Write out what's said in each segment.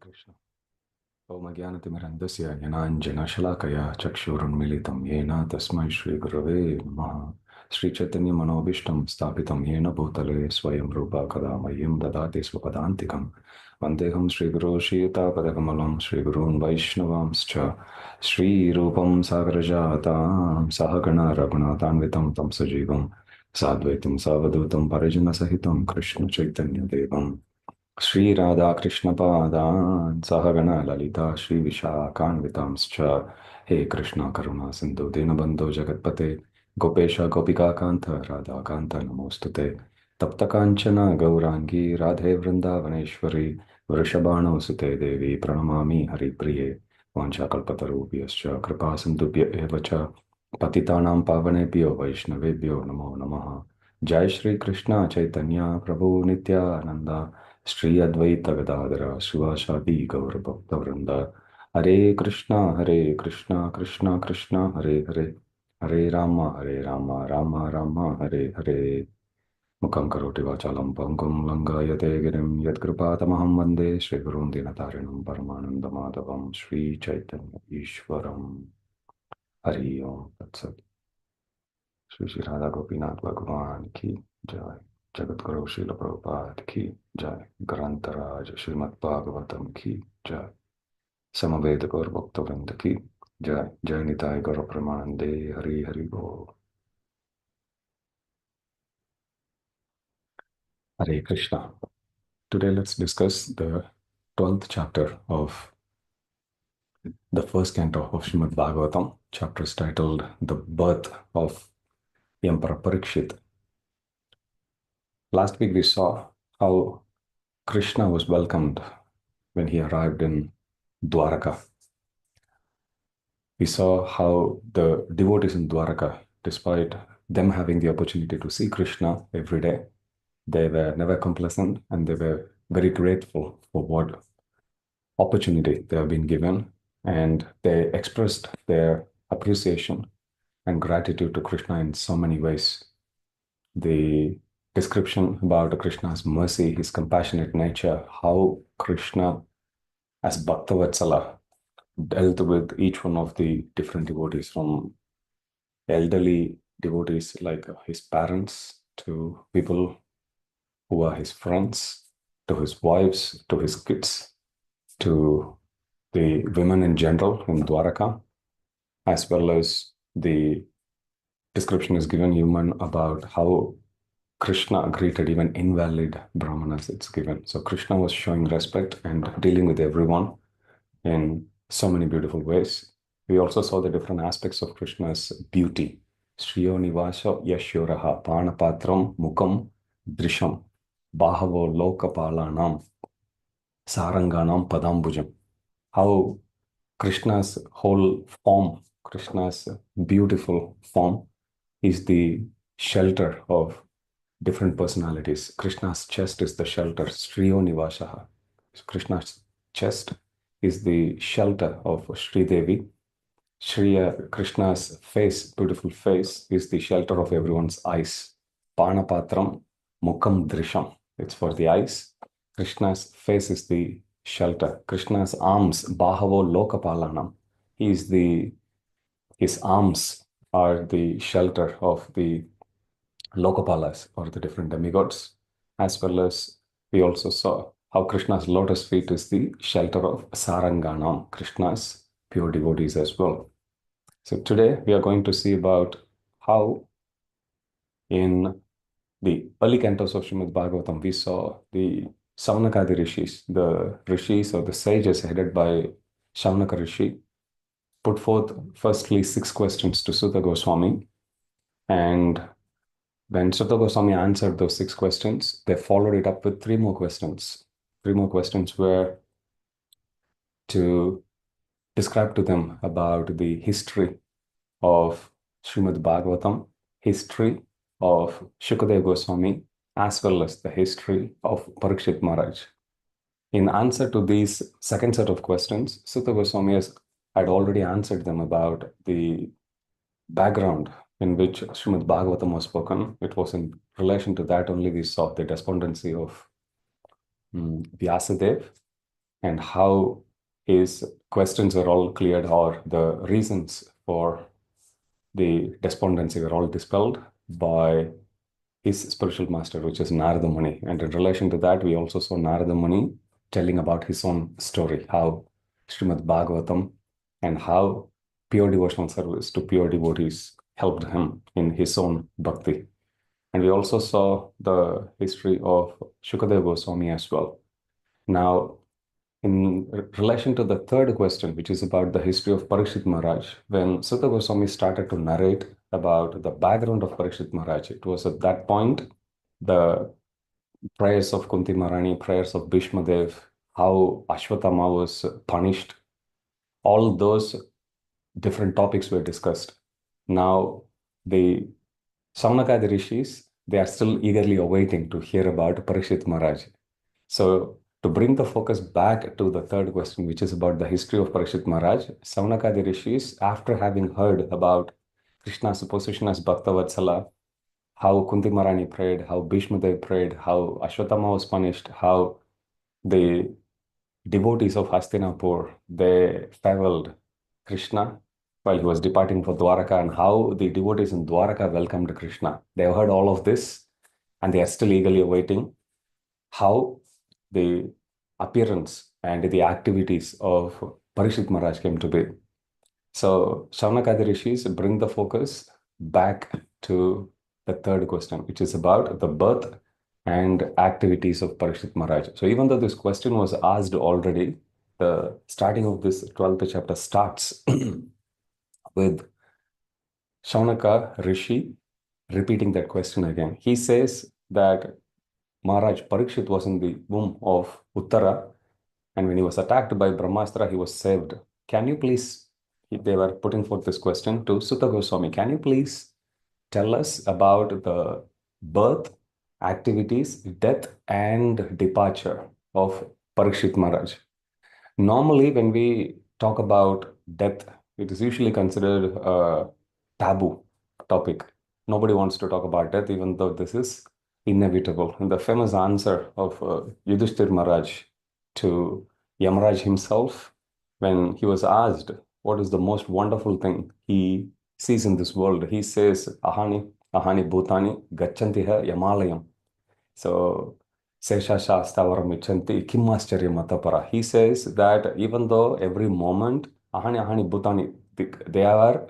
Krishna. Om Jnanatimirandasya Jnananjanashalakaya Chakshurunmilitam Yena Tasmai Shri Gurave Namaha. Sri Chaitanya Manobishtam Sthapitam Yena Bhutale Swayam Rupa Kadamayim Dadati Swapadantikam Vandeham Sri Guru Shita Padakamalam Sri Gurun Vaishnavamscha Sri Rupam Sagrajatam Sahagana Raghunatanvitam Tam Sajivam Sadvaitam Savadutam Parijana Sahitam Krishna Chaitanya Devam Sri Radha Krishna Padan Sahagana Lalita Sri Vishakhanvitamscha He Krishna Karuna Sindhu Dinabandho Jagatpate Gopesha Gopika Kanta Radha Kanta Namostute Tapta Kanchana Gaurangi Radhe Vrindavaneshwari Vrishabhano Sute Devi Pranamami Hari Priye Vanchakalpatarubhyascha Kripa Sindhubhya Evacha Patitanam Pavanebhyo Vaishnavebhyo Namo Namaha Jai Shri Krishna Chaitanya Prabhu Nityananda Shri Advaita Gadadara Shivashadi Gaur Bhakta Vrinda Hare Krishna Krishna Krishna Hare Hare Hare Rama Rama Rama Hare Hare Mukam Karoti Vachalam Pangum Langayate Girim Yat Kripatamaham Vande Shri Gurun Dinatarinam Paramananda Madhavam Shri Chaitanya Ishwaram Hari Om Tat Sat Shri Radha Gopinath Bhagavan Ki Jai Jagat Guru Srila Prabhupada Ki Jai Grantaraj Srimad Bhagavatam Ki Jai Samaveda Gaur Bhaktivinoda Ki Jai Jai Nitai Gaur Pramanande Hari Hari Bol Hare Krishna. Today let's discuss the 12th chapter of the first canto of Srimad Bhagavatam. Chapter is titled The Birth of Emperor Pariksit. Last week we saw how Krishna was welcomed when he arrived in Dwaraka. We saw how the devotees in Dwaraka, despite them having the opportunity to see Krishna every day, they were never complacent and they were very grateful for what opportunity they have been given, and they expressed their appreciation and gratitude to Krishna in so many ways. The description about Krishna's mercy, his compassionate nature, how Krishna as Bhaktavatsala dealt with each one of the different devotees, from elderly devotees like his parents to people who are his friends, to his wives, to his kids, to the women in general in Dwaraka, as well as the description is given even about how Krishna greeted even invalid brahmanas, it's given. So Krishna was showing respect and dealing with everyone in so many beautiful ways. We also saw the different aspects of Krishna's beauty. Shriyo Nivasa Yashuraha Panapatram Mukam Drisham Bahavo Lokapalanam Saranganam Padambujam. How Krishna's whole form, Krishna's beautiful form, is the shelter of different personalities. Krishna's chest is the shelter, Shriyo Nivasaha. So Krishna's chest is the shelter of Sri Devi. Krishna's face, beautiful face, is the shelter of everyone's eyes. Panapatram Mukam Drisham. It's for the eyes. Krishna's face is the shelter. Krishna's arms, Bahavo Lokapalanam. His arms are the shelter of the Lokapalas, or the different demigods, as well as we also saw how Krishna's lotus feet is the shelter of Saranganam, Krishna's pure devotees as well. So today we are going to see about how in the early cantos of Srimad Bhagavatam we saw the Savanakadi rishis, the rishis or the sages headed by Shavanaka Rishi, put forth firstly 6 questions to Sutta Goswami, and when Sutta Goswami answered those 6 questions, they followed it up with 3 more questions. 3 more questions were to describe to them about the history of Srimad Bhagavatam, history of Shukadeva Goswami, as well as the history of Pariksit Maharaj. In answer to these second set of questions, Sutta Goswami had already answered them about the background in which Srimad Bhagavatam was spoken. It was in relation to that only we saw the despondency of Vyasadeva and how his questions were all cleared, or the reasons for the despondency were all dispelled by his spiritual master, which is Narada Muni. And in relation to that, we also saw Narada Muni telling about his own story, how Srimad Bhagavatam and how pure devotional service to pure devotees helped him in his own bhakti. And we also saw the history of Shukadeva Goswami as well. Now, in relation to the third question, which is about the history of Pariksit Maharaj, when Sutta Goswami started to narrate about the background of Pariksit Maharaj, it was at that point the prayers of Kunti Maharani, prayers of Bhishma Dev, how Ashwatthama was punished, all those different topics were discussed. Now, the Saunakadi Rishis, they are still eagerly awaiting to hear about Pariksit Maharaj. So, to bring the focus back to the third question, which is about the history of Pariksit Maharaj, Saunakadi Rishis, after having heard about Krishna's position as Bhaktavatsala, how Kunti Maharani prayed, how Bhishma Dev prayed, how Ashwatthama was punished, how the devotees of Hastinapur, they farewelled Krishna while he was departing for Dwaraka, and how the devotees in Dwaraka welcomed Krishna. They have heard all of this, and they are still eagerly awaiting how the appearance and the activities of Pariksit Maharaj came to be. So Shaunakadi Rishis bring the focus back to the third question, which is about the birth and activities of Pariksit Maharaj. So even though this question was asked already, the starting of this 12th chapter starts with Shaunaka Rishi repeating that question again. He says that Maharaj Parikshit was in the womb of Uttara, and when he was attacked by Brahmastra, he was saved. Can you please, they were putting forth this question to Sutta Goswami, can you please tell us about the birth, activities, death, and departure of Parikshit Maharaj? Normally, when we talk about death, it is usually considered a taboo topic. Nobody wants to talk about death, even though this is inevitable. And the famous answer of Yudhishthir Maharaj to Yamaraj himself, when he was asked what is the most wonderful thing he sees in this world, he says, Ahani, Ahani Bhutani, Gachantiha Yamalayam. So, Sesha Shastavaram Ichanti, Kimascharya Matapara. He says that even though every moment, Ahani Ahani Bhutani, they are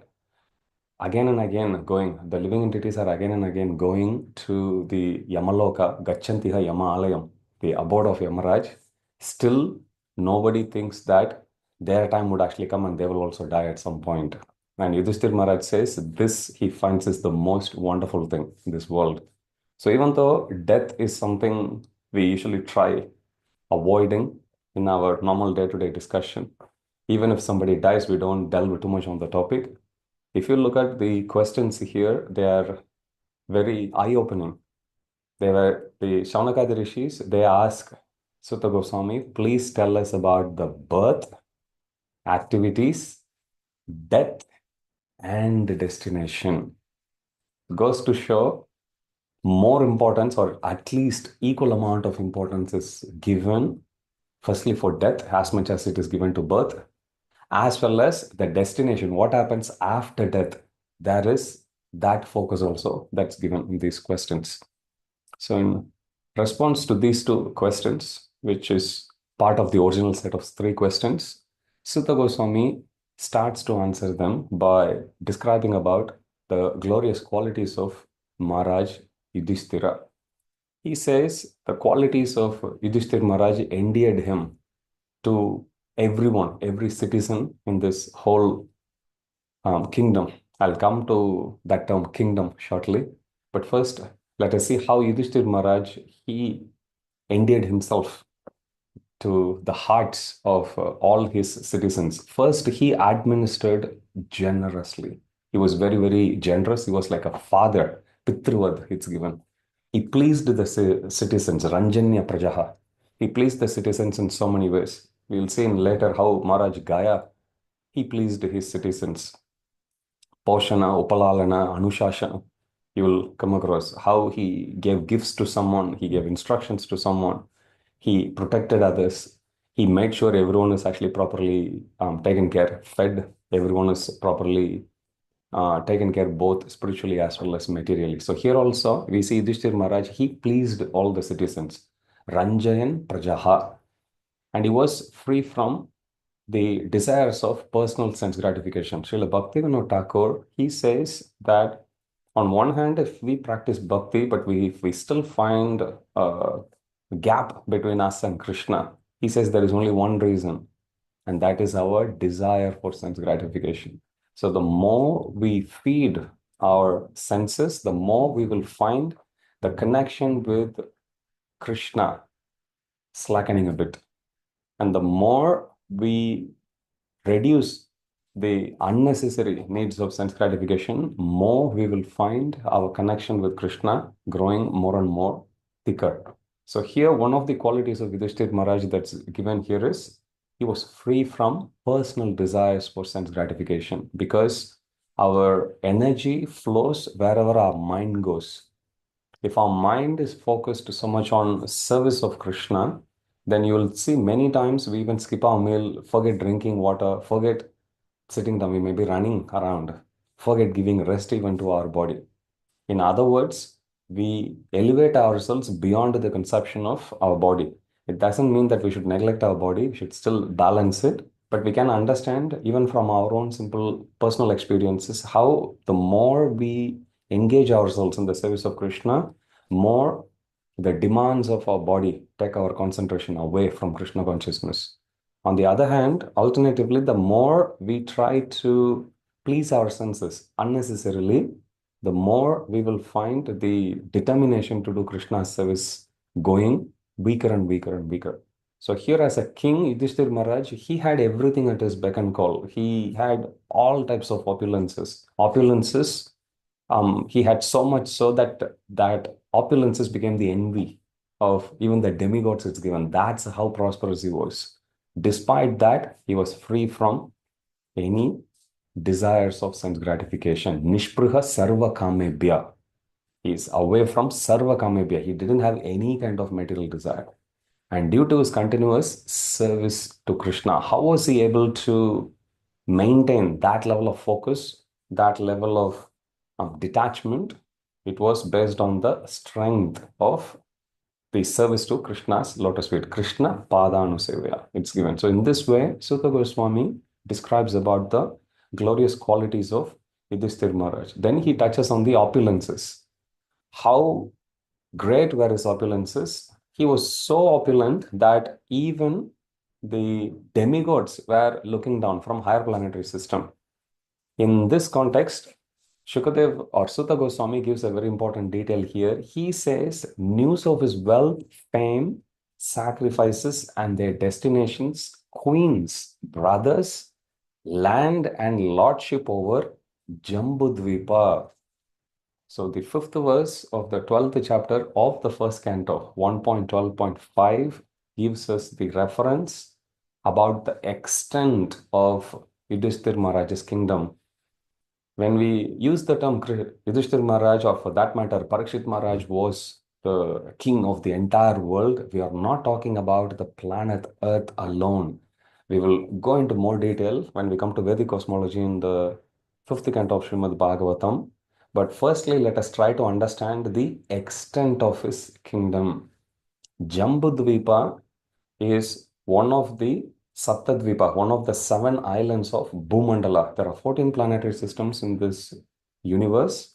again and again going, the living entities are again and again going to the Yamaloka, Gachantiha Yamalayam, the abode of Yamaraj. Still, nobody thinks that their time would actually come and they will also die at some point. And Yudhishthir Maharaj says this he finds is the most wonderful thing in this world. So even though death is something we usually try avoiding in our normal day-to-day discussion, even if somebody dies, we don't delve too much on the topic. If you look at the questions here, they are very eye-opening. The Shaunakadi Rishis, they ask Sutta Goswami, please tell us about the birth, activities, death, and destination. It goes to show more importance, or at least equal amount of importance, is given firstly for death as much as it is given to birth, as well as the destination, what happens after death. There is that focus also that's given in these questions. So in response to these two questions, which is part of the original set of three questions, Sutta Goswami starts to answer them by describing about the glorious qualities of Maharaj Yudhishthira. He says the qualities of Yudhishthira Maharaj endeared him to everyone, every citizen in this whole kingdom. I'll come to that term kingdom shortly. But first, let us see how Yudhishthira Maharaj, he endeared himself to the hearts of all his citizens. First, he administered generously. He was very, very generous. He was like a father. Pitruvad, it's given. He pleased the citizens, Ranjanya Prajaha. He pleased the citizens in so many ways. We'll see in later how Maharaj Gaya, he pleased his citizens. Poshana, Upalalana, Anushashana. You will come across how he gave gifts to someone, he gave instructions to someone, he protected others, He made sure everyone is actually properly taken care, fed, everyone is properly taken care both spiritually as well as materially. So here also we see Yudhishthir Maharaj, he pleased all the citizens. Ranjayan Prajaha. And he was free from the desires of personal sense gratification. Srila Bhaktivinoda Thakur, he says that on one hand, if we practice bhakti, but if we still find a gap between us and Krishna, he says there is only one reason, and that is our desire for sense gratification. So the more we feed our senses, the more we will find the connection with Krishna slackening a bit. And the more we reduce the unnecessary needs of sense gratification, more we will find our connection with Krishna growing more and more thicker. So here, one of the qualities of Yudhishthira Maharaj that's given here is he was free from personal desires for sense gratification because our energy flows wherever our mind goes. If our mind is focused so much on service of Krishna, then you will see many times we even skip our meal, forget drinking water, forget sitting down, we may be running around, forget giving rest even to our body. In other words, we elevate ourselves beyond the conception of our body. It doesn't mean that we should neglect our body, we should still balance it, but we can understand even from our own simple personal experiences how the more we engage ourselves in the service of Krishna, more the demands of our body take our concentration away from Krishna consciousness. On the other hand, alternatively, the more we try to please our senses unnecessarily, the more we will find the determination to do Krishna's service going weaker and weaker and weaker. So here as a king, Yudhishthir Maharaj, he had everything at his beck and call. He had all types of opulences. He had so much so that opulences became the envy of even the demigods it's given. That's how prosperous he was. Despite that, he was free from any desires of sense gratification. Nishpriha sarva kamebhya. He is away from sarva kamebhya. He didn't have any kind of material desire. And due to his continuous service to Krishna, how was he able to maintain that level of focus, that level of detachment? It was based on the strength of the service to Krishna's lotus feet. Krishna Padanusevya, it's given. So in this way, Sutta Goswami describes about the glorious qualities of Yudhishthira Maharaj. Then he touches on the opulences. How great were his opulences? He was so opulent that even the demigods were looking down from higher planetary system. In this context, Shukadev or Sutta Goswami gives a very important detail here. He says news of his wealth, fame, sacrifices, and their destinations, queens, brothers, land, and lordship over Jambudvipa. So the fifth verse of the 12th chapter of the first canto, 1.12.5, gives us the reference about the extent of Yudhishthira Maharaj's kingdom. When we use the term Yudhishthira Maharaj, or for that matter, Pariksit Maharaj was the king of the entire world, we are not talking about the planet Earth alone. We will go into more detail when we come to Vedic cosmology in the fifth canto of Srimad Bhagavatam. But firstly, let us try to understand the extent of his kingdom. Jambudvipa is one of the Saptadvipa, one of the 7 islands of Bhumandala. There are 14 planetary systems in this universe.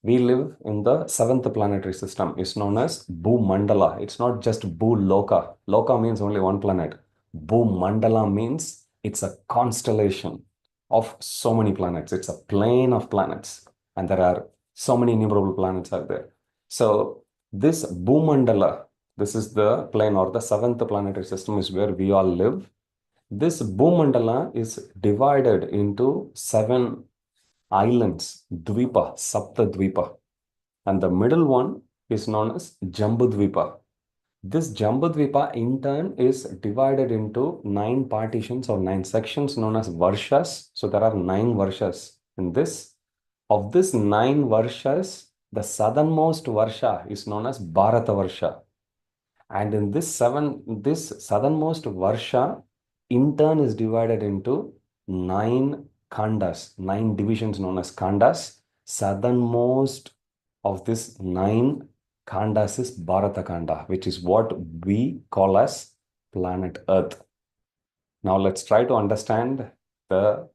We live in the 7th planetary system. It's known as Bhumandala. It's not just Bhuloka. Loka means only one planet. Bhumandala means it's a constellation of so many planets. It's a plane of planets. And there are so many innumerable planets out there. So this Bhumandala, this is the plane or the 7th planetary system is where we all live. This Bhumandala is divided into 7 islands, Dvipa, Sapta Dvipa. And the middle one is known as Jambudvipa. This Jambudvipa in turn is divided into 9 partitions or 9 sections known as Varshas. So there are 9 Varshas in this. Of this 9 Varshas, the southernmost Varsha is known as Bharata Varsha. And in this southernmost Varsha, in turn is divided into 9 divisions known as khandas. Southernmost of this 9 khandas is Bharata Khanda, which is what we call as planet Earth. Now let's try to understand the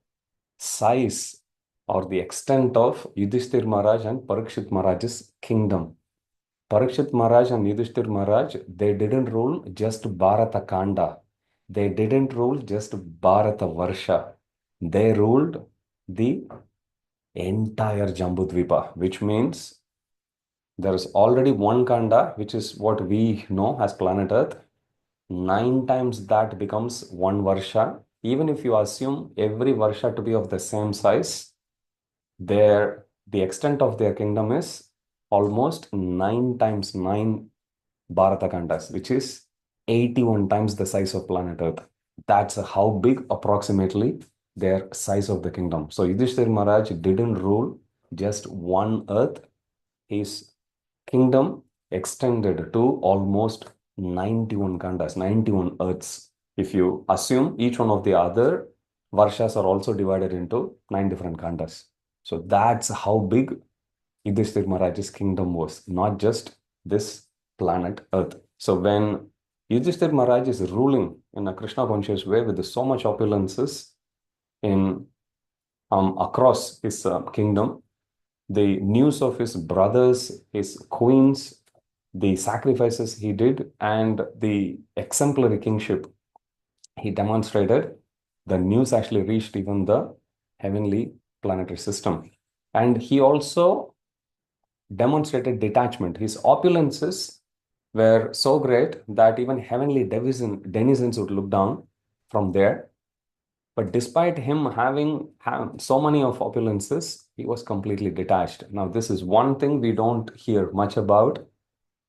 size or the extent of Yudhishthir Maharaj and Pariksit Maharaj's kingdom. Pariksit Maharaj and Yudhishthir Maharaj, they didn't rule just Bharata Khanda. They didn't rule just Bharata Varsha. They ruled the entire Jambudvipa, which means there is already one Khanda, which is what we know as planet Earth. 9 times that becomes one Varsha. Even if you assume every Varsha to be of the same size, the extent of their kingdom is almost 9 times 9 Bharata Khandas, which is 81 times the size of planet Earth. That's how big approximately their size of the kingdom. So Yudhishthir Maharaj didn't rule just one Earth. His kingdom extended to almost 91 Khandas, 91 Earths. If you assume each one of the other Varshas are also divided into 9 different Khandas. So that's how big Yudhishthir Maharaj's kingdom was, not just this planet Earth. So when Yudhishthir Maharaj is ruling in a Krishna conscious way with so much opulences in across his kingdom, the news of his brothers, his queens, the sacrifices he did, and the exemplary kingship he demonstrated, the news actually reached even the heavenly planetary system. And he also demonstrated detachment. His opulences were so great that even heavenly denizens would look down from there. But despite him having so many of opulences, he was completely detached. Now, this is one thing we don't hear much about,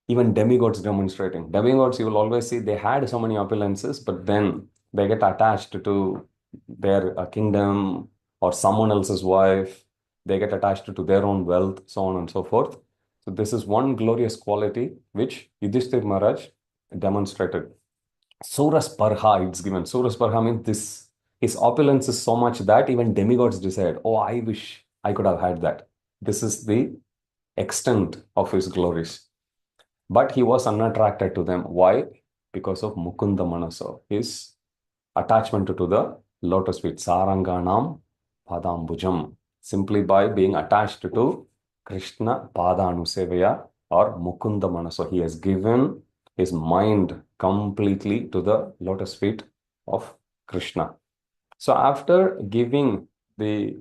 even demigods demonstrating. Demigods, you will always see they had so many opulences, but then they get attached to their kingdom or someone else's wife. They get attached to their own wealth, so on and so forth. So this is one glorious quality which Yudhishthir Maharaj demonstrated. Surasparha, it's given. Surasparha means this. His opulence is so much that even demigods decide, oh, I wish I could have had that. This is the extent of his glories. But he was unattracted to them. Why? Because of Mukunda Manaso, his attachment to the lotus feet, Saranganam Padambujam, simply by being attached to Krishna Padanusevaya or Mukunda Manaso. He has given his mind completely to the lotus feet of Krishna. So after giving the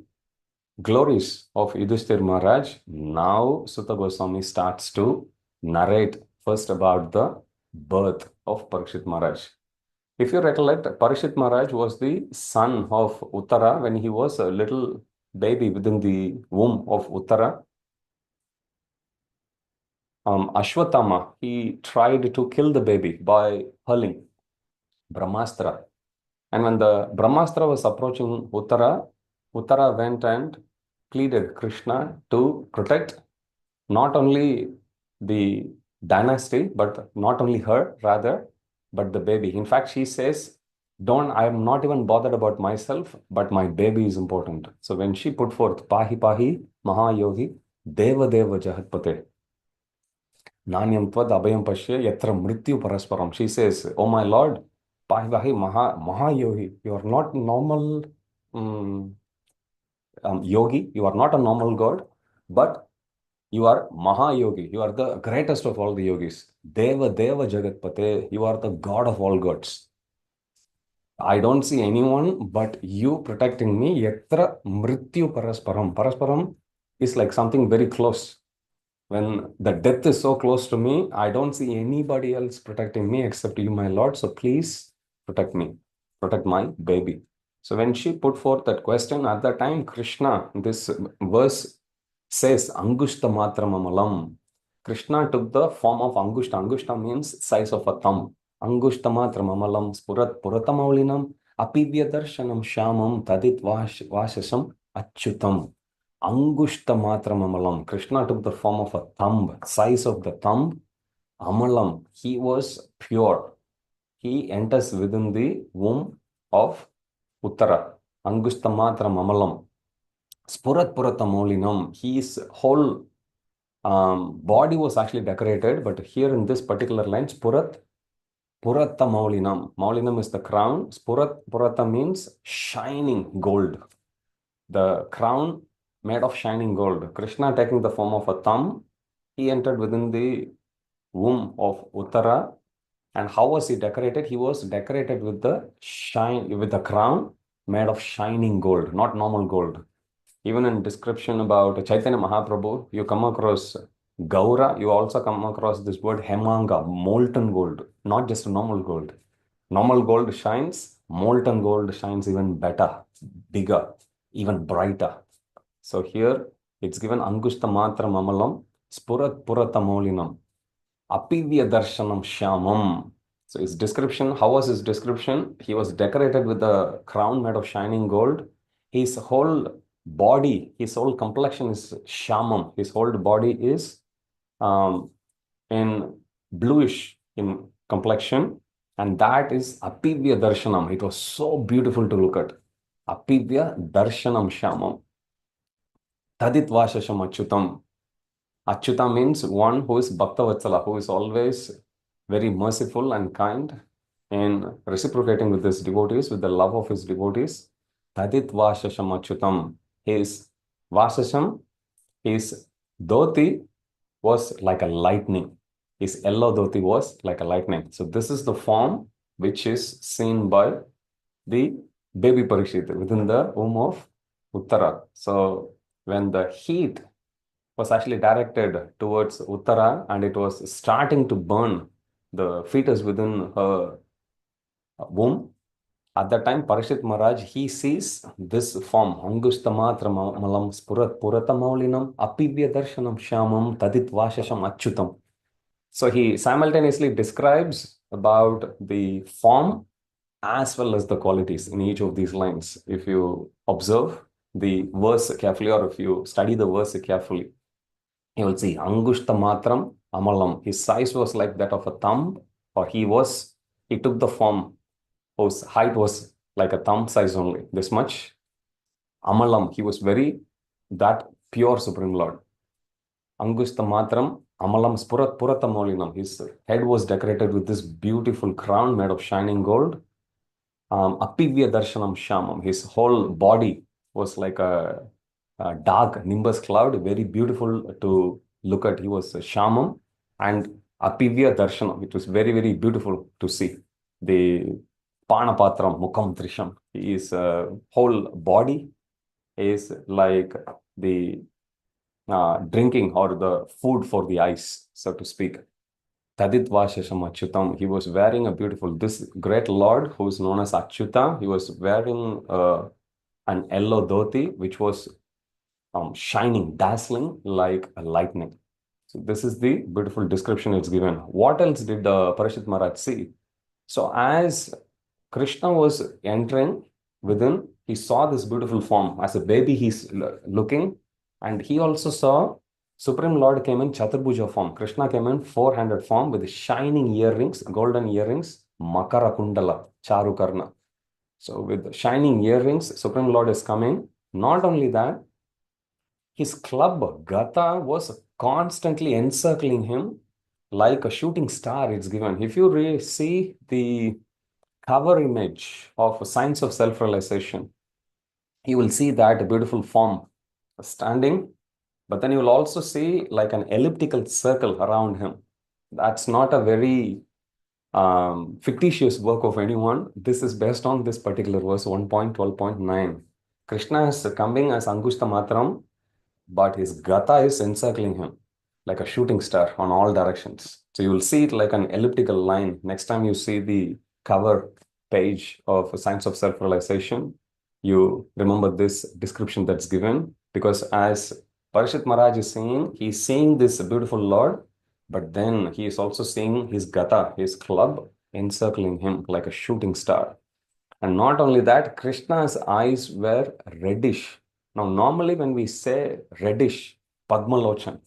glories of Yudhishthir Maharaj, now Sutta Goswami starts to narrate first about the birth of Pariksit Maharaj. If you recollect, Pariksit Maharaj was the son of Uttara when he was a little baby within the womb of Uttara. Ashwatthama, he tried to kill the baby by hurling Brahmastra. And when the Brahmastra was approaching Uttara, Uttara went and pleaded Krishna to protect not only the dynasty, but not only her, rather, but the baby. In fact, she says, I am not even bothered about myself, but my baby is important. So when she put forth, Pahi Pahi, Mahayogi, Deva Deva Jahatpate, Nanyam Tvad Abhayam Pashya Yatra Mrityu Parasparam. She says, oh my Lord, Pahi Pahi Mahayogi, you are not normal yogi, you are not a normal god, but you are Mahayogi. You are the greatest of all the yogis. Deva Deva Jagatpate. You are the god of all gods. I don't see anyone but you protecting me. Yatra Mrityu Parasparam. Parasparam is like something very close. When the death is so close to me, I don't see anybody else protecting me except you, my Lord. So please protect me. Protect my baby. So when she put forth that question, at that time, Krishna, this verse says Angushta Matramamalam. Krishna took the form of Angushta. Angushta means size of a thumb. Angushta Matramamalam Spurat Puratamaulinam Apibya Darshanam Shamam Tadit Vashasam Achyutam. Angushta Matramamalam. Krishna took the form of a thumb, size of the thumb, Amalam, he was pure. He enters within the womb of Uttara. Angushthamatram Amalam. Spurat Puratamolinam. His whole body was actually decorated, but here in this particular line, Spurat Purata Maulinam. Maulinam is the crown. Purata means shining gold. The crown made of shining gold. Krishna taking the form of a thumb, he entered within the womb of Uttara. And how was he decorated? He was decorated with the crown made of shining gold, not normal gold. Even in description about Chaitanya Mahaprabhu, you come across Gaura, you also come across this word Hemanga, molten gold, not just normal gold. Normal gold shines, molten gold shines even better, bigger, even brighter. So here it's given Angushta Matra Mamalam, Spurat Puratamolinam, Apivya Darshanam Shyamam. So his description, how was his description? He was decorated with a crown made of shining gold. His whole body, his whole complexion is shamam. His whole body is in bluish in complexion, and that is Apivya Darshanam. It was so beautiful to look at. Apivya Darshanam Shamam. Tadit Vashasham Achyutam. Achyuta means one who is Bhaktavatsala, who is always very merciful and kind in reciprocating with his devotees, with the love of his devotees. Tadit Vashasham Achyutam. His Vashasham, his dhoti was like a lightning. His yellow dhoti was like a lightning. So this is the form which is seen by the baby Pariksit within the womb of Uttara. So when the heat was actually directed towards Uttara and it was starting to burn the fetus within her womb, at that time, Pariksit Maharaj, he sees this form, Angushtamatra Malam Spurat Puratamaulinam Apivya Darshanam Shamam Tadit Vashasham Achyutam. So he simultaneously describes about the form as well as the qualities in each of these lines. If you observe the verse carefully or if you study the verse carefully, you will see Angushtamatram Amalam. His size was like that of a thumb, or he took the form whose height was like a thumb size only, this much. Amalam, he was that pure Supreme Lord. Angushta Matram, Amalam Spurat Puratamolinam. His head was decorated with this beautiful crown made of shining gold. Apivya Darshanam Shamam. His whole body was like a dark nimbus cloud, very beautiful to look at. He was a Shamam and Apivya Darshanam. It was very, very beautiful to see. The Panapatram Mukam Trisham. His whole body is like the drinking or the food for the eyes, so to speak. Tadit Vashasham Achyutam. He was wearing a beautiful, this great Lord who is known as Achyuta, he was wearing an yellow dhoti which was shining, dazzling like a lightning. So this is the beautiful description it's given. What else did Pariksit Maharaj see? So as Krishna was entering within, he saw this beautiful form. As a baby, he's looking, and he also saw Supreme Lord came in Chaturbhuja form. Krishna came in four-handed form with shining earrings, golden earrings, Makara Kundala, Charukarna. So with shining earrings, Supreme Lord is coming. Not only that, his club, Gata, was constantly encircling him like a shooting star, it's given. If you see the cover image of Science of Self-Realization, you will see that beautiful form standing, but then you will also see like an elliptical circle around him. That's not a very fictitious work of anyone. This is based on this particular verse 1.12.9. Krishna is coming as Angushta Matram, but his Gata is encircling him like a shooting star on all directions. So you will see it like an elliptical line. Next time you see the cover page of Science of Self-Realization, you remember this description that's given, because as Pariksit Maharaj is saying, he's seeing this beautiful Lord, but then he is also seeing his Gata, his club, encircling him like a shooting star. And not only that, Krishna's eyes were reddish. Now, normally when we say reddish, Padmalochan,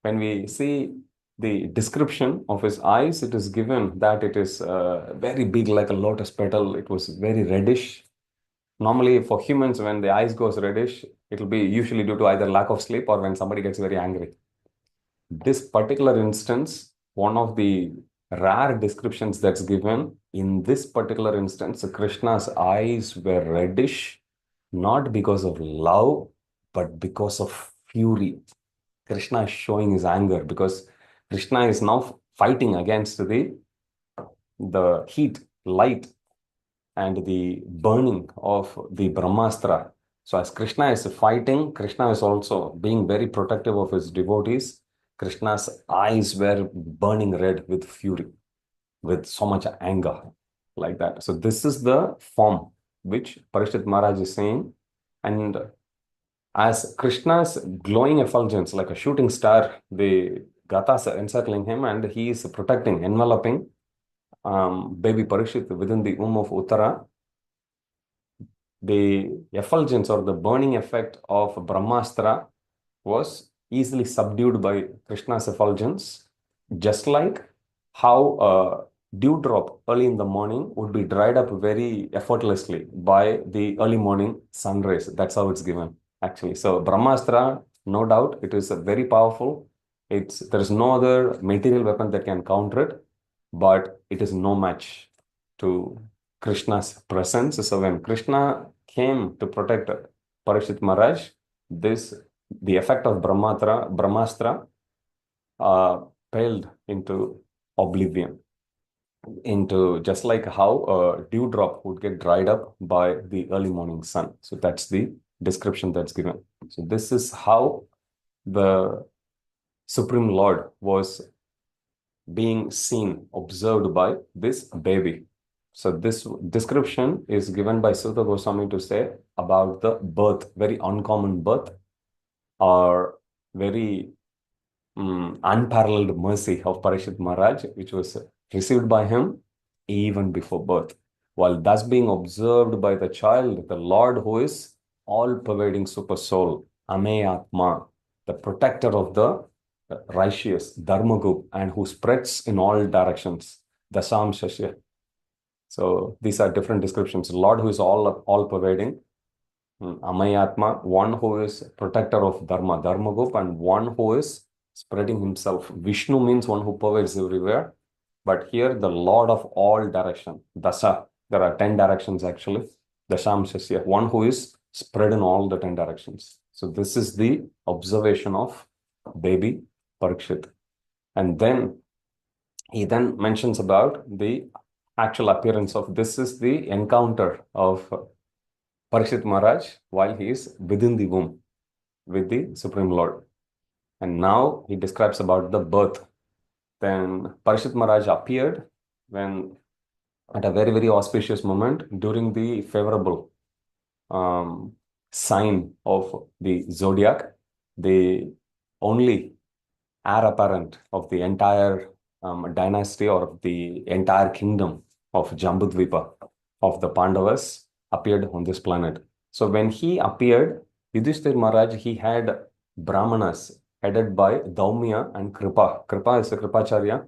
when we see the description of his eyes, it is given that it is very big, like a lotus petal. It was very reddish. Normally, for humans, when the eyes goes reddish, it will be usually due to either lack of sleep or when somebody gets very angry. This particular instance, one of the rare descriptions that's given, in this particular instance, Krishna's eyes were reddish, not because of love, but because of fury. Krishna is showing his anger because Krishna is now fighting against the heat, light, and the burning of the Brahmastra. So as Krishna is fighting, Krishna is also being very protective of his devotees. Krishna's eyes were burning red with fury, with so much anger, like that. So this is the form which Pariksit Maharaj is saying. And as Krishna's glowing effulgence, like a shooting star, the gathas are encircling him, and he is protecting, enveloping baby Pariksit within the womb of Uttara. The effulgence or the burning effect of Brahmastra was easily subdued by Krishna's effulgence, just like how a dewdrop early in the morning would be dried up very effortlessly by the early morning sun rays. That's how it's given, actually. So Brahmastra, no doubt, it is very powerful. There is no other material weapon that can counter it, but it is no match to Krishna's presence. So when Krishna came to protect Pariksit Maharaj, the effect of Brahmastra paled into oblivion, into just like how a dewdrop would get dried up by the early morning sun. So that's the description that's given. So this is how the Supreme Lord was being seen, observed by this baby. So this description is given by Sutta Goswami to say about the birth, very uncommon birth, or very unparalleled mercy of Pariksit Maharaj, which was received by him even before birth. While thus being observed by the child, the Lord who is all-pervading super soul, Ameyatma, the protector of the righteous, Dharmagup, and who spreads in all directions, Dasam Shashya. So these are different descriptions. Lord who is all-pervading, Amayatma, one who is protector of Dharma, Dharmagup, and one who is spreading himself. Vishnu means one who pervades everywhere. But here, the Lord of all direction, Dasa, there are 10 directions actually. Dasham Shasya, one who is spread in all the 10 directions. So this is the observation of baby Parikshit. And then he then mentions about the actual appearance of, this is the encounter of Parikshit Maharaj while he is within the womb with the Supreme Lord. And now he describes about the birth. Then Parikshit Maharaj appeared when at a very, very auspicious moment during the favorable sign of the zodiac, the only heir apparent of the entire dynasty or of the entire kingdom of Jambudvipa of the Pandavas appeared on this planet. So when he appeared, Yudhishthir Maharaj, he had Brahmanas headed by Daumya and Kripa. Kripa is a Kripacharya.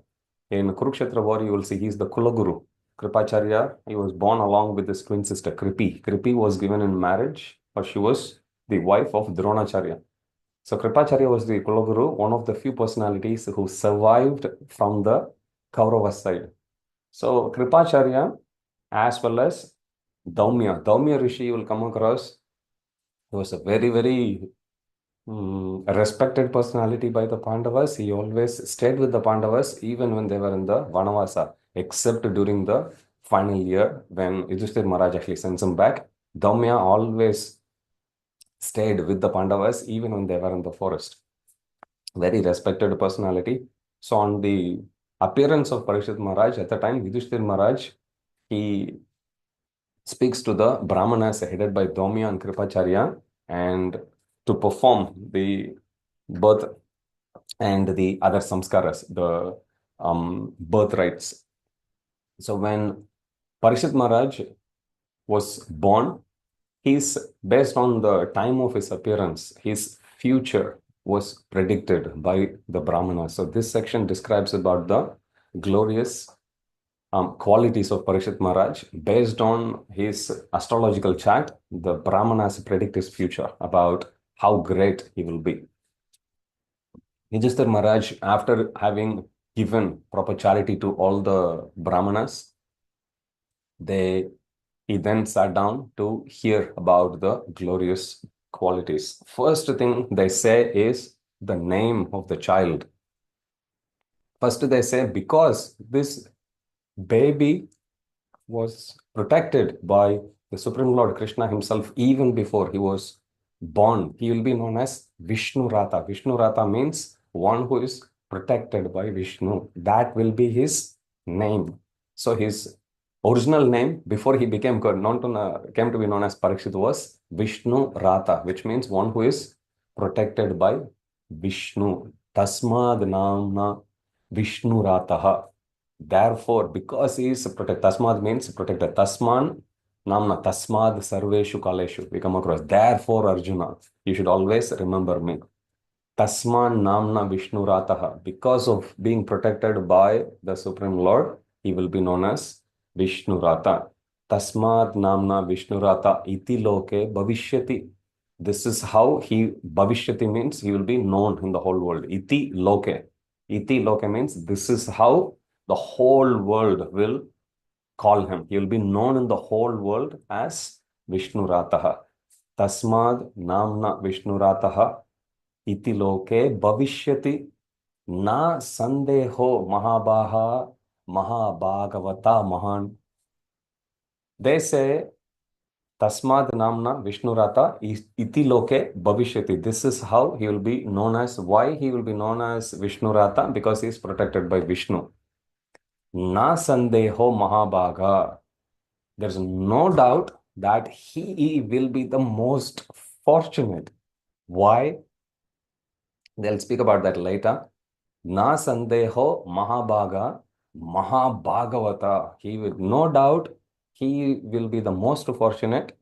In Kurukshetra war, you will see he's the Kulaguru. Kripacharya, he was born along with his twin sister Kripi. Kripi was given in marriage, or she was the wife of Dronacharya. So Kripacharya was the Kulaguru, one of the few personalities who survived from the Kaurava side. So Kripacharya, as well as Daumya Rishi, you will come across. He was a very, very respected personality by the Pandavas. He always stayed with the Pandavas even when they were in the Vanavasa, except during the final year when Yudhishthir Maharaj actually sends him back. Daumya always stayed with the Pandavas even when they were in the forest. Very respected personality. So on the appearance of Parikshit Maharaj, at the time, Yudhishthir Maharaj, he speaks to the Brahmanas headed by Daumya and Kripacharya, and to perform the birth and the other samskaras, the birth rites. So when Parikshit Maharaj was born, he's based on the time of his appearance, his future was predicted by the Brahmanas. So this section describes about the glorious qualities of Pariksit Maharaj. Based on his astrological chart, the Brahmanas predict his future about how great he will be. Yudhishthira Maharaj, after having given proper charity to all the Brahmanas, he then sat down to hear about the glorious qualities. First thing they say is the name of the child. First they say, because this baby was protected by the Supreme Lord Krishna himself even before he was born, he will be known as Vishnu Rata. Vishnu Rata means one who is protected by Vishnu. That will be his name. So his original name before he came to be known as Pariksit was Vishnu Rata, which means one who is protected by Vishnu. Tasmad namna Vishnu Rataha. Therefore, because he is protected, Tasmad means protected. Tasman namna Tasmad Sarveshu Kaleshu. We come across. Therefore, Arjuna, you should always remember me. Tasman namna Vishnu Rataha. Because of being protected by the Supreme Lord, he will be known as Vishnu Rata. Tasmad namna Vishnu Rata iti loke bhavishyati. This is how bhavishyati means he will be known in the whole world. Iti loke. Iti loke means this is how the whole world will call him. He will be known in the whole world as Vishnu Rataha. Tasmad namna Vishnu Rataha iti loke bhavishyati na sandeho mahabhagavata mahan. They say Tasmad namna Vishnu Rata iti loke bhavishyati. This is how he will be known as. Why he will be known as Vishnu Rata? Because he is protected by Vishnu. Na sandeho mahabhaga. There's no doubt that he will be the most fortunate. Why? They'll speak about that later. Na sandeho mahabhaga mahabhagavata. He will, no doubt, he will be the most fortunate,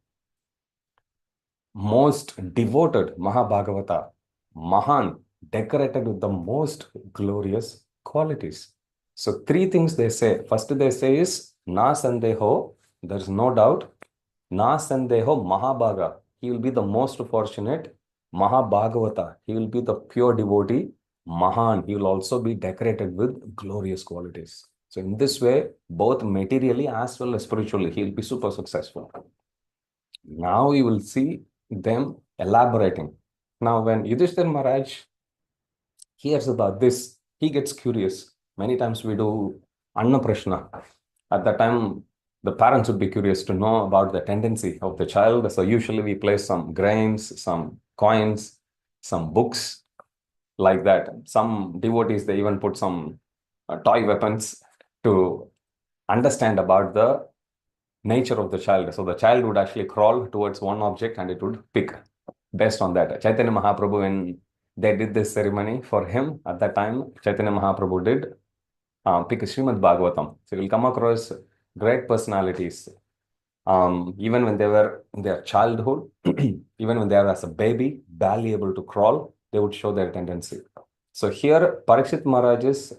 most devoted Mahabhagavata, Mahan, decorated with the most glorious qualities. So three things they say. First they say is na sandeho, there's no doubt. Na sandeho mahabhaga. He will be the most fortunate Mahabhagavata. He will be the pure devotee. Mahan. He will also be decorated with glorious qualities. So in this way, both materially as well as spiritually, he will be super successful. Now you will see them elaborating. Now when Yudhishthira Maharaj hears about this, he gets curious. Many times we do Anna Prashna. At that time, the parents would be curious to know about the tendency of the child. So usually we place some grains, some coins, some books, like that. Some devotees, they even put some toy weapons to understand about the nature of the child. So the child would actually crawl towards one object and it would pick based on that. Chaitanya Mahaprabhu, when they did this ceremony for him, at that time, Chaitanya Mahaprabhu did pick Srimad Bhagavatam. So you'll come across great personalities. Even when they were in their childhood, even when they were as a baby, barely able to crawl, they would show their tendency. So here, Pariksit Maharaj's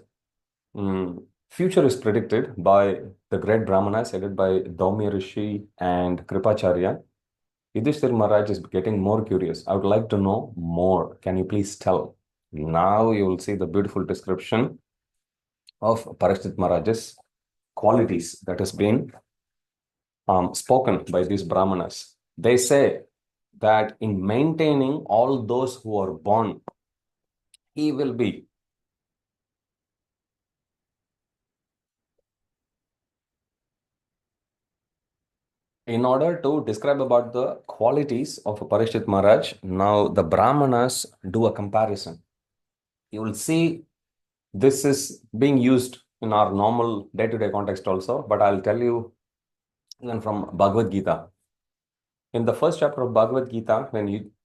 future is predicted by the great Brahmanas headed by Daumya Rishi and Kripacharya. Yudhishthira Maharaj is getting more curious. I would like to know more. Can you please tell? Now you will see the beautiful description of Pariksit Maharaj's qualities that has been spoken by these Brahmanas. They say that in maintaining all those who are born, he will be in order to describe about the qualities of Pariksit Maharaj. Now the Brahmanas do a comparison. You will see this is being used in our normal day-to-day context also, but I'll tell you even from Bhagavad Gita. In the first chapter of Bhagavad Gita,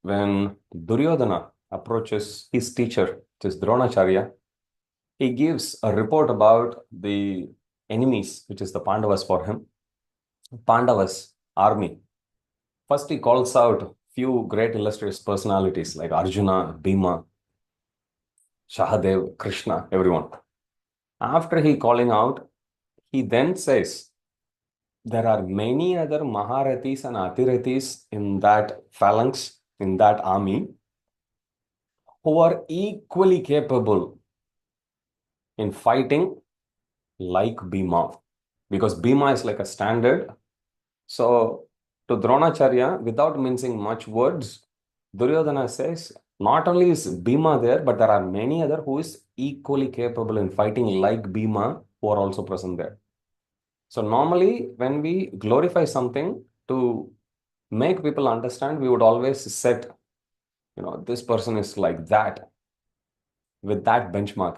when Duryodhana approaches his teacher, which is Dronacharya, he gives a report about the enemies, which is the Pandavas for him. Pandavas army. First, he calls out few great illustrious personalities like Arjuna, Bhima. Shahadev, Krishna, everyone. After he calling out, he then says, there are many other Maharathis and Atirathis in that phalanx, in that army, who are equally capable in fighting like Bhima. Because Bhima is like a standard. So to Dronacharya, without mincing much words, Duryodhana says, not only is Bhima there, but there are many other who is equally capable in fighting like Bhima who are also present there. So normally when we glorify something to make people understand, we would always set, this person is like that with that benchmark.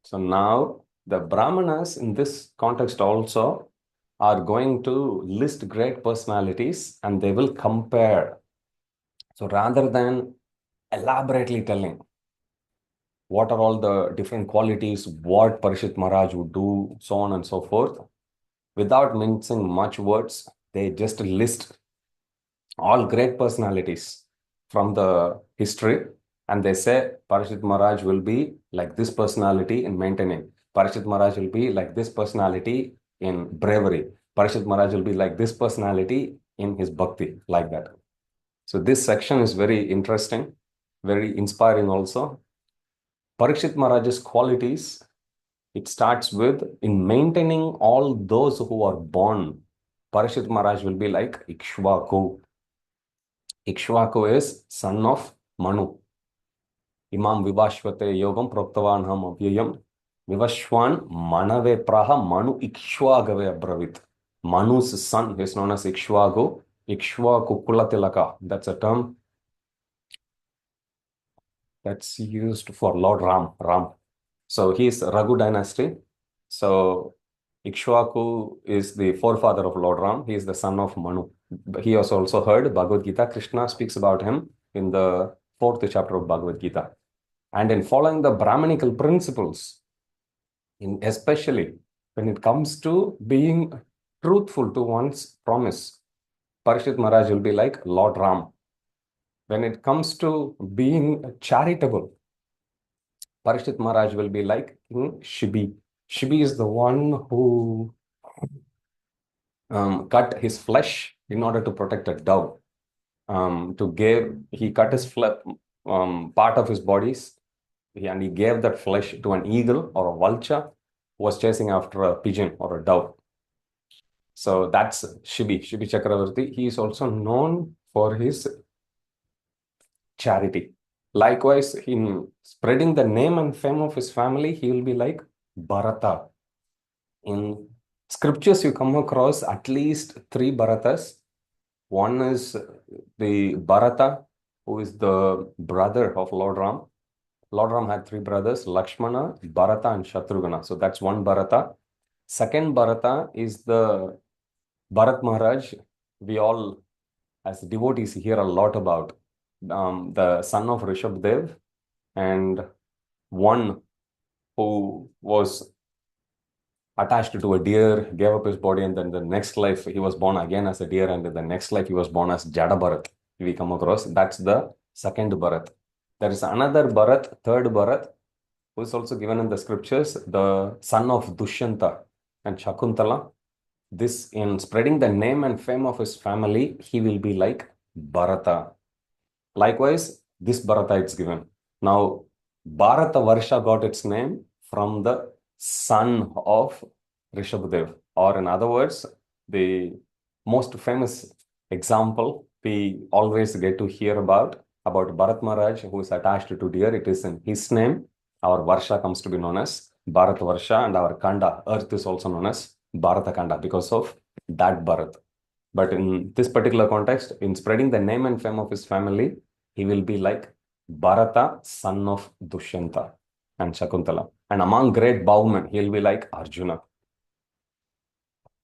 So now the Brahmanas in this context also are going to list great personalities and they will compare. So rather than elaborately telling what are all the different qualities, what Pariksit Maharaj would do, so on and so forth, without mincing much words, they just list all great personalities from the history and they say Pariksit Maharaj will be like this personality in maintaining. Pariksit Maharaj will be like this personality in bravery. Pariksit Maharaj will be like this personality in his bhakti, like that. So this section is very interesting, very inspiring also. Pariksit Maharaj's qualities, it starts with in maintaining all those who are born. Pariksit Maharaj will be like Ikshvaku. Ikshvaku is son of Manu. Imam Vivashvate Yogam Proktavan Ham Avyayam Vivashwan Manave Praha Manu Ikshvagave Abravit. Manu's son is known as Ikshvaku. Ikshvaku Kulatilaka. That's a term that's used for Lord Ram. So he is Raghu dynasty. So Ikshvaku is the forefather of Lord Ram. He is the son of Manu. He has also heard Bhagavad Gita. Krishna speaks about him in the 4th chapter of Bhagavad Gita. And in following the Brahmanical principles, especially when it comes to being truthful to one's promise, Pariksit Maharaj will be like Lord Ram. When it comes to being charitable, Pariksit Maharaj will be like King Shibi. Shibi is the one who cut his flesh in order to protect a dove. He cut his part of his bodies and he gave that flesh to an eagle or a vulture who was chasing after a pigeon or a dove. So that's Shibi Chakravarti. He is also known for his charity. Likewise, in spreading the name and fame of his family, he will be like Bharata. In scriptures, you come across at least 3 Bharatas. One is the Bharata, who is the brother of Lord Ram. Lord Ram had 3 brothers, Lakshmana, Bharata, and Shatrughna. So that's one Bharata. Second Bharata is the Bharat Maharaj. We all, as devotees, hear a lot about the son of Rishabdev and one who was attached to a deer, gave up his body, and then the next life he was born again as a deer, and in the next life he was born as Jada Bharat. We come across, that's the second Bharat. There is another Bharat, third Bharat, who is also given in the scriptures, the son of Dushyanta and Shakuntala. This, in spreading the name and fame of his family, he will be like Bharata. Likewise, this Bharata it's given. Now, Bharata Varsha got its name from the son of Rishabdev, or in other words, the most famous example we always get to hear about Bharat Maharaj, who is attached to deer. It is in his name. Our Varsha comes to be known as Bharat Varsha, and our Kanda, earth, is also known as Bharata Kanda because of that Bharat. But in this particular context, in spreading the name and fame of his family, he will be like Bharata, son of Dushyanta and Shakuntala. And among great bowmen, he will be like Arjuna.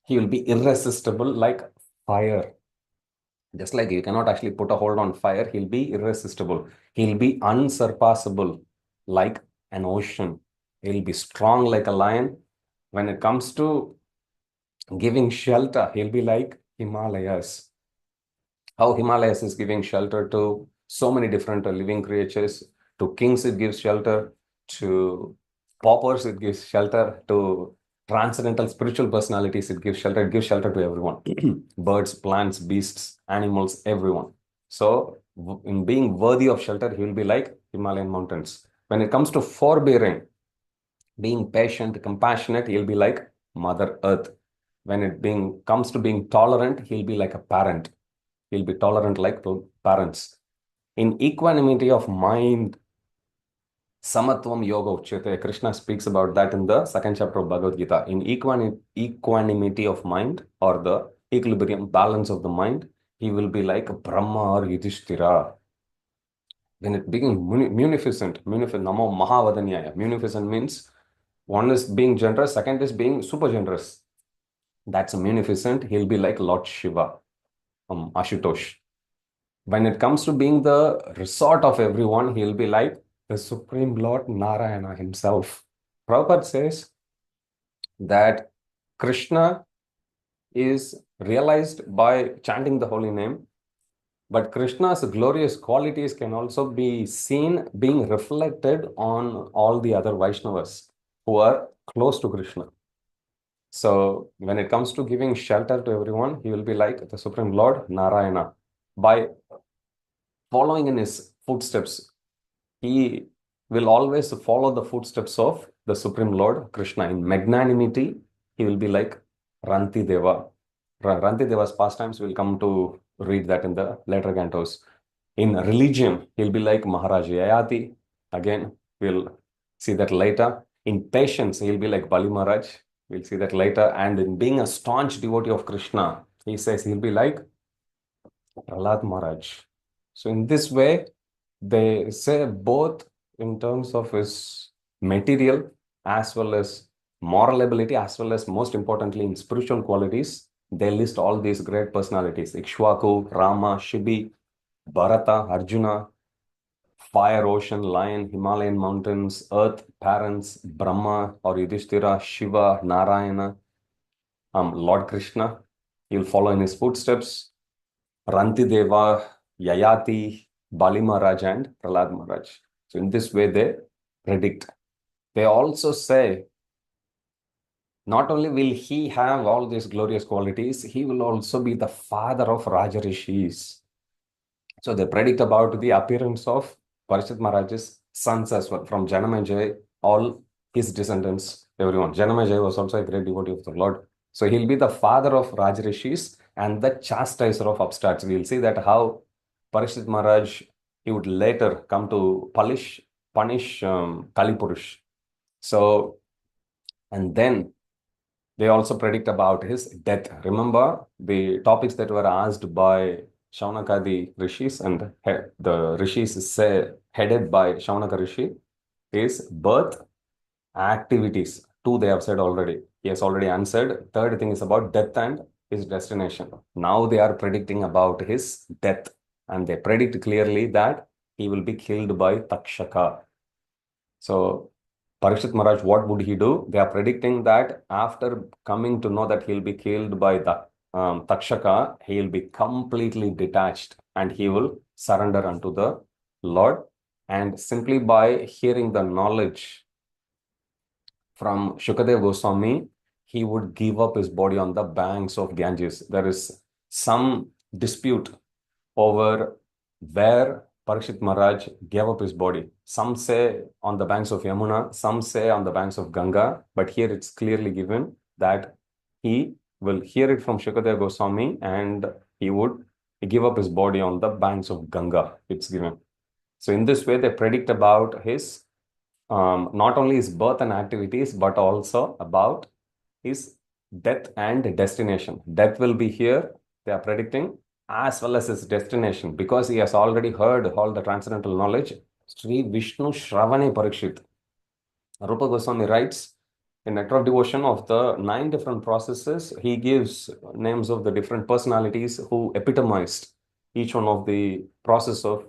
He will be irresistible like fire. Just like you cannot actually put a hold on fire, he'll be irresistible. He'll be unsurpassable like an ocean. He'll be strong like a lion. When it comes to giving shelter, he'll be like Himalayas. How Himalayas is giving shelter to so many different living creatures. To kings, it gives shelter. To paupers, it gives shelter. To transcendental spiritual personalities, it gives shelter. It gives shelter to everyone. Birds, plants, beasts, animals, everyone. So in being worthy of shelter, he will be like Himalayan mountains. When it comes to forbearing, being patient, compassionate, he'll be like Mother Earth. When comes to being tolerant, he'll be like a parent. He'll be tolerant like parents. In equanimity of mind, Samatvam Yoga Uchyate. Krishna speaks about that in the second chapter of Bhagavad Gita. In equanimity of mind, or the equilibrium balance of the mind, he will be like Brahma or Yudhishthira. When it being munificent, Namo Mahavadanyaya. Munificent means one is being generous, second is being super generous. That's a munificent. He'll be like Lord Shiva, Ashutosh. When it comes to being the resort of everyone, he'll be like the Supreme Lord Narayana himself. Prabhupada says that Krishna is realized by chanting the holy name, but Krishna's glorious qualities can also be seen being reflected on all the other Vaishnavas who are close to Krishna. So when it comes to giving shelter to everyone, he will be like the Supreme Lord Narayana. By following in his footsteps, he will always follow the footsteps of the Supreme Lord Krishna. In magnanimity, he will be like Ranti Deva. Ranti Deva's pastimes, will come to read that in the later cantos. In religion, he'll be like Maharaj Yayati. Again, we'll see that later. In patience, he'll be like Bali Maharaj. We'll see that later. And in being a staunch devotee of Krishna, he says he'll be like Prahlad Maharaj. So in this way, they say both in terms of his material as well as moral ability, as well as most importantly in spiritual qualities. They list all these great personalities: Ikshvaku, Rama, Shibi, Bharata, Arjuna, fire, ocean, lion, Himalayan mountains, earth, parents, Brahma or Yudhishthira, Shiva, Narayana, Lord Krishna. You'll follow in his footsteps. Ranti Deva, Yayati, Bali Maharaj, and Prahlad Maharaj. So in this way, they predict. They also say, not only will he have all these glorious qualities, he will also be the father of Rajarishis. So they predict about the appearance of Pariksit Maharaj's sons as well, from Janamejaya, all his descendants, everyone. Janamejaya was also a great devotee of the Lord. So he'll be the father of Rajarishis and the chastiser of upstarts. We'll see that how Pariksit Maharaj, he would later come to punish Kali Purush. So, and then they also predict about his death. Remember the topics that were asked by Shaunakadi rishis, and the rishis say headed by Shaunaka rishi is birth, activities. Two they have said already. He has already answered. Third thing is about death and his destination. Now they are predicting about his death, and they predict clearly that he will be killed by Takshaka. So Pariksit Maharaj, what would he do? They are predicting that after coming to know that he'll be killed by the Takshaka, he'll be completely detached and he will surrender unto the Lord. And simply by hearing the knowledge from Shukadeva Goswami, he would give up his body on the banks of Ganges. There is some dispute over where Pariksit Maharaj gave up his body. Some say on the banks of Yamuna, some say on the banks of Ganga, but here it's clearly given that he will hear it from Shukadeva Goswami and he would give up his body on the banks of Ganga, it's given. So in this way, they predict about his, not only his birth and activities, but also about his death and destination. Death will be here, they are predicting, as well as his destination, because he has already heard all the transcendental knowledge. Sri Vishnu Shravane Parikshit. Rupa Goswami writes in Nectar of Devotion of the 9 different processes, he gives names of the different personalities who epitomized each one of the process of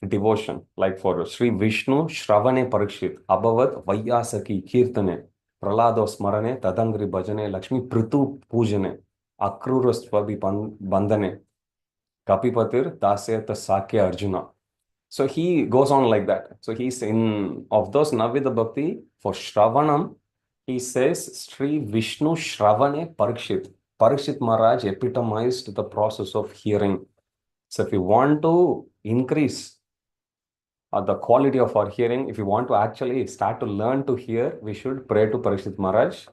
devotion. Like for Sri Vishnu Shravane Parikshit, Abhavat Vaiyasaki Kirtane, Pralado Smarane, Tadangri Bhajane, Lakshmi Pritu Pujane, Akrura Swabi Bandhane, Kapipatir Dasyata Sakya Arjuna. So he goes on like that. So he's in, of those Navida Bhakti, for Shravanam, he says, Sri Vishnu Shravane Pariksit. Pariksit Maharaj epitomized the process of hearing. So if you want to increase the quality of our hearing, if you want to actually start to learn to hear, we should pray to Pariksit Maharaj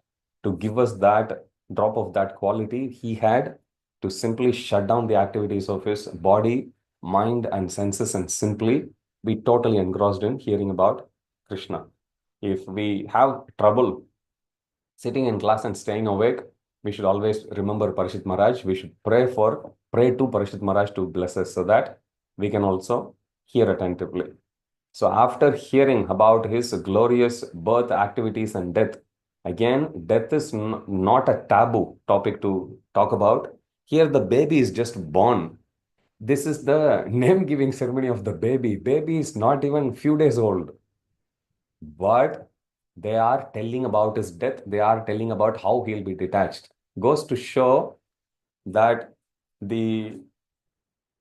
to give us that drop of that quality he had to simply shut down the activities of his body, mind, and senses and simply be totally engrossed in hearing about Krishna. If we have trouble sitting in class and staying awake, we should always remember Pariksit Maharaj. We should pray to Pariksit Maharaj to bless us so that we can also hear attentively. So after hearing about his glorious birth, activities, and death, again, death is not a taboo topic to talk about. Here, the baby is just born. This is the name-giving ceremony of the baby. Baby is not even few days old, but they are telling about his death. They are telling about how he'll be detached. Goes to show that the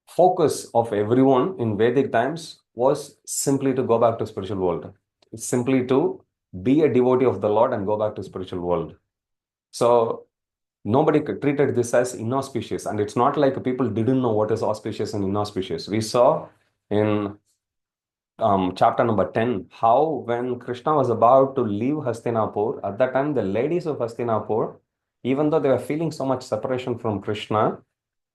focus of everyone in Vedic times was simply to go back to spiritual world, simply to be a devotee of the Lord and go back to spiritual world. So nobody treated this as inauspicious, and it's not like people didn't know what is auspicious and inauspicious. We saw in chapter number 10 how when Krishna was about to leave Hastinapur, at that time the ladies of Hastinapur, even though they were feeling so much separation from Krishna,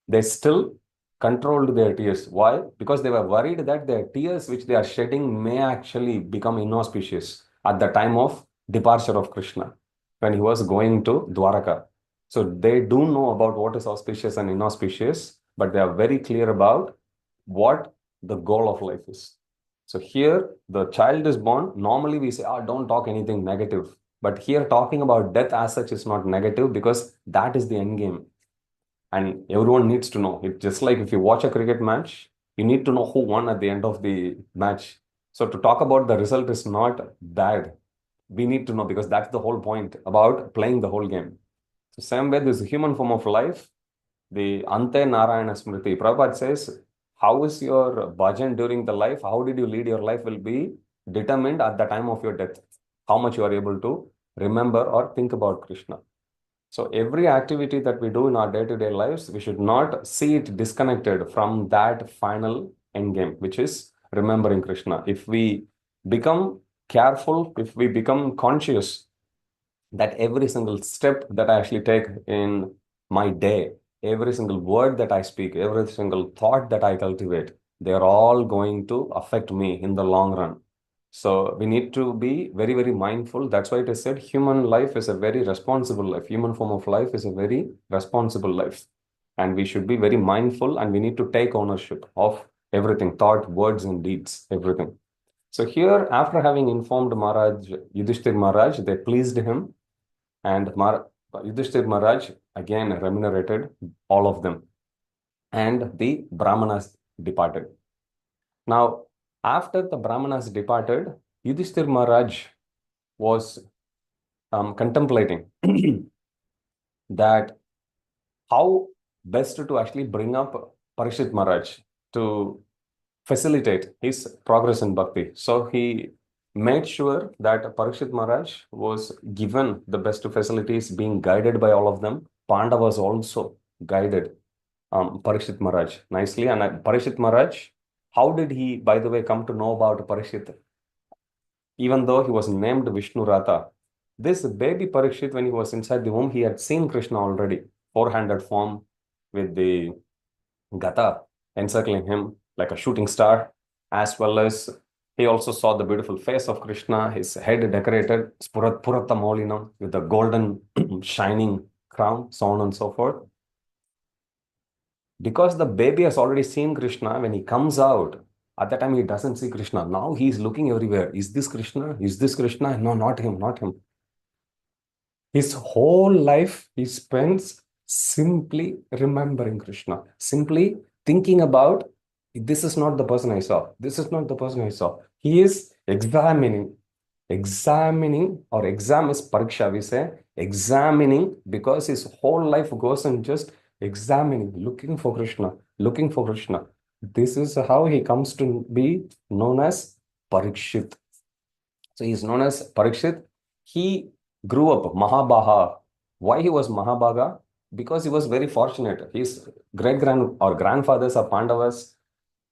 they still controlled their tears. Why? Because they were worried that their tears which they are shedding may actually become inauspicious at the time of departure of Krishna, when he was going to Dwaraka. So they do know about what is auspicious and inauspicious, but they are very clear about what the goal of life is. So here the child is born. Normally we say, don't talk anything negative. But here talking about death as such is not negative because that is the end game. And everyone needs to know. It's just like if you watch a cricket match, you need to know who won at the end of the match. So to talk about the result is not bad. We need to know because that's the whole point about playing the whole game. So same way, this human form of life, the Ante Narayana Smriti, Prabhupada says, how is your bhajan during the life? How did you lead your life will be determined at the time of your death. How much you are able to remember or think about Krishna. So every activity that we do in our day-to-day lives, we should not see it disconnected from that final end game, which is remembering Krishna. If we become careful, if we become conscious that every single step that I actually take in my day, every single word that I speak, every single thought that I cultivate, they're all going to affect me in the long run. So we need to be very, very mindful. That's why it is said human life is a very responsible life. Human form of life is a very responsible life. And we should be very mindful and we need to take ownership of everything, thought, words, and deeds, everything. So here, after having informed Maharaj, Yudhishthir Maharaj, they pleased him. And Yudhishthir Maharaj again remunerated all of them. And the Brahmanas departed. Now, after the Brahmanas departed, Yudhishthir Maharaj was contemplating that how best to actually bring up Pariksit Maharaj to facilitate his progress in bhakti. So he made sure that Pariksit Maharaj was given the best facilities, being guided by all of them. Pandavas also guided Pariksit Maharaj nicely. And Pariksit Maharaj, how did he, by the way, come to know about Pariksit? Even though he was named Vishnu Ratha, this baby Pariksit, when he was inside the womb, he had seen Krishna already, four-handed form with the Gata encircling him like a shooting star, as well as he also saw the beautiful face of Krishna, his head decorated, Puratta with the golden shining crown, so on and so forth. Because the baby has already seen Krishna, when he comes out, at that time he doesn't see Krishna. Now he is looking everywhere. Is this Krishna? Is this Krishna? No, not him, not him. His whole life he spends simply remembering Krishna, simply thinking about this is not the person I saw. This is not the person I saw. He is examining, or exam is pariksha, we say, examining, because his whole life goes in just examining, looking for Krishna, looking for Krishna. This is how he comes to be known as Pariksit. So he's known as Pariksit. He grew up Mahabhaga. Why he was Mahabhaga? Because he was very fortunate. His great-grand or grandfathers are Pandavas.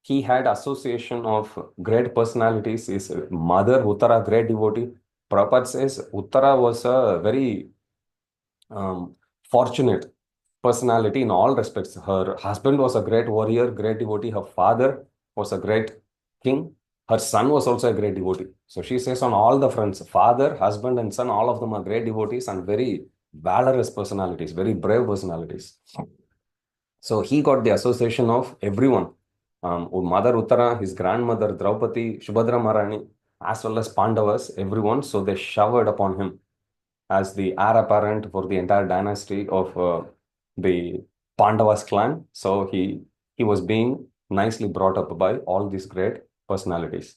He had association of great personalities. His mother, Uttara, great devotee. Prabhupada says Uttara was a very fortunate personality in all respects. Her husband was a great warrior, great devotee. Her father was a great king. Her son was also a great devotee. So she says on all the fronts, father, husband, and son, all of them are great devotees and very valorous personalities, very brave personalities. So he got the association of everyone. Mother Uttara, his grandmother Draupadi, Subhadra Maharani, as well as Pandavas, everyone. So they showered upon him as the heir apparent for the entire dynasty of the Pandavas clan. So he was being nicely brought up by all these great personalities.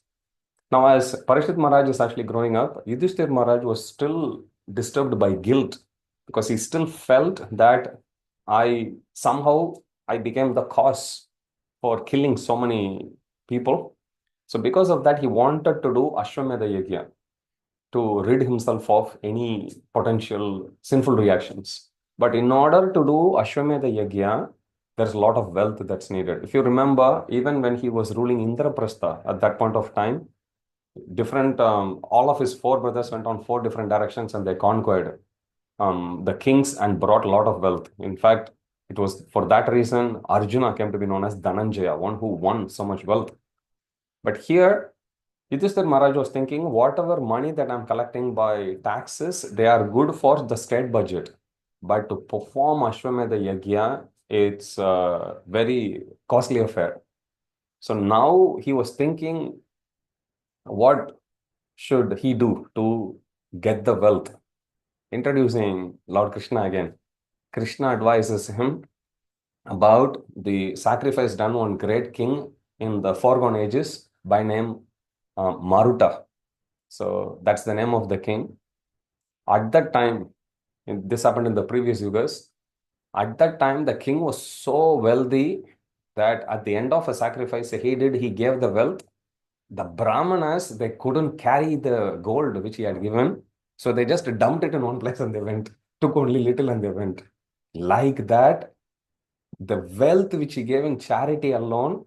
Now, as Parikshit Maharaj is actually growing up, Yudhishthir Maharaj was still disturbed by guilt because he still felt that I became the cause for killing so many people. So because of that, he wanted to do Ashwamedha Yajna to rid himself of any potential sinful reactions. But in order to do Ashwamedha Yajna, there's a lot of wealth that's needed. If you remember, even when he was ruling Indraprastha at that point of time, all of his four brothers went on four different directions and they conquered the kings and brought a lot of wealth. In fact, it was for that reason Arjuna came to be known as Dhananjaya, one who won so much wealth. But here, Yudhishthir Maharaj was thinking, whatever money that I'm collecting by taxes, they are good for the state budget. But to perform Ashwamedha Yajna, it's a very costly affair. So now he was thinking, what should he do to get the wealth? Introducing Lord Krishna again. Krishna advises him about the sacrifice done on great king in the foregone ages by name Maruta. So that's the name of the king. At that time, this happened in the previous yugas. At that time, the king was so wealthy that at the end of a sacrifice he gave the wealth. The Brahmanas, they couldn't carry the gold which he had given. So they just dumped it in one place and they went, took only little and they went. Like that, the wealth which he gave in charity alone,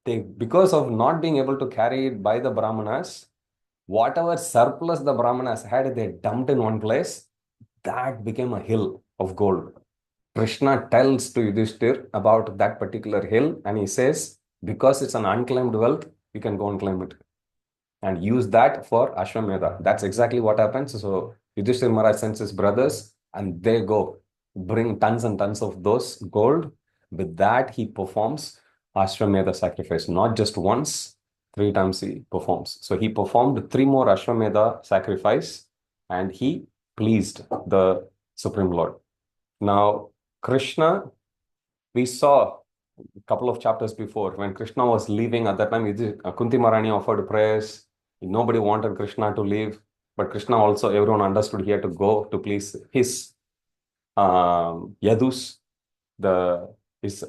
because of not being able to carry it by the Brahmanas, whatever surplus the Brahmanas had, they dumped in one place. That became a hill of gold. Krishna tells to Yudhishthir about that particular hill and he says, because it's an unclaimed wealth, you can go and claim it and use that for Ashwamedha. That's exactly what happens. So Yudhishthir Maharaj sends his brothers and they go bring tons and tons of those gold. With that, he performs Ashwamedha sacrifice, not just once, three times he performs. So he performed three more Ashwamedha sacrifice and he pleased the Supreme Lord. Now, Krishna, we saw a couple of chapters before when Krishna was leaving at that time, Kunti Maharani offered prayers. Nobody wanted Krishna to leave, but Krishna also, everyone understood he had to go to please his Yadus, his